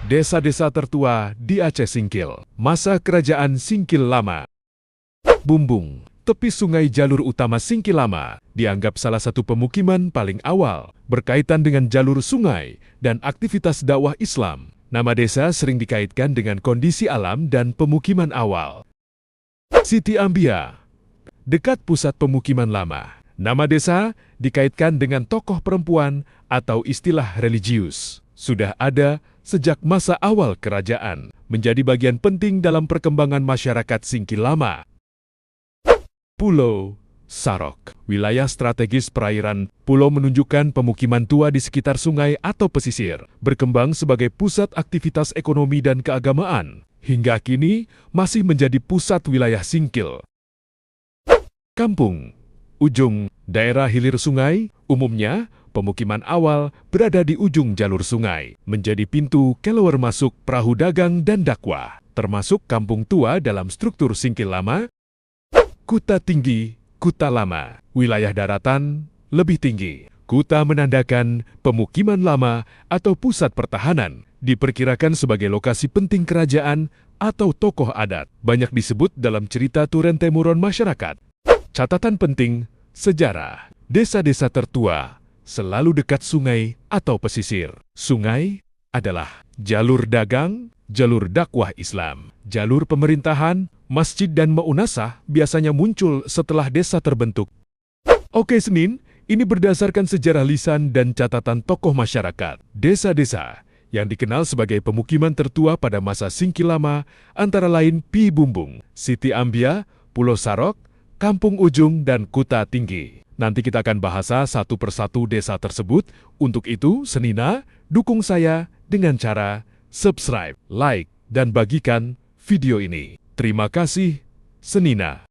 Desa-desa tertua di Aceh Singkil. Masa Kerajaan Singkil Lama. Bumbung, tepi sungai jalur utama Singkil Lama, dianggap salah satu pemukiman paling awal berkaitan dengan jalur sungai dan aktivitas dakwah Islam. Nama desa sering dikaitkan dengan kondisi alam dan pemukiman awal. Siti Ambia, dekat pusat pemukiman lama. Nama desa dikaitkan dengan tokoh perempuan atau istilah religius. Sudah ada sejak masa awal kerajaan, menjadi bagian penting dalam perkembangan masyarakat Singkil Lama. Pulau Sarok, wilayah strategis perairan pulau menunjukkan pemukiman tua di sekitar sungai atau pesisir, berkembang sebagai pusat aktivitas ekonomi dan keagamaan. Hingga kini masih menjadi pusat wilayah Singkil. Kampung Ujung, daerah hilir sungai, umumnya pemukiman awal berada di ujung jalur sungai, menjadi pintu keluar masuk perahu dagang dan dakwah, termasuk kampung tua dalam struktur Singkil Lama. Kuta Tinggi, Kuta Lama, wilayah daratan lebih tinggi. Kuta menandakan pemukiman lama atau pusat pertahanan, diperkirakan sebagai lokasi penting kerajaan atau tokoh adat, banyak disebut dalam cerita Turen Temuron masyarakat. Catatan penting, sejarah. Desa-desa tertua selalu dekat sungai atau pesisir. Sungai adalah jalur dagang, jalur dakwah Islam, jalur pemerintahan, masjid dan maunasah biasanya muncul setelah desa terbentuk. Oke Senin, ini berdasarkan sejarah lisan dan catatan tokoh masyarakat. Desa-desa yang dikenal sebagai pemukiman tertua pada masa Singkil Lama antara lain Pi Bumbung, Siti Ambia, Pulau Sarok, Kampung Ujung, dan Kuta Tinggi. Nanti kita akan bahas satu persatu desa tersebut. Untuk itu, Senina, dukung saya dengan cara subscribe, like, dan bagikan video ini. Terima kasih, Senina.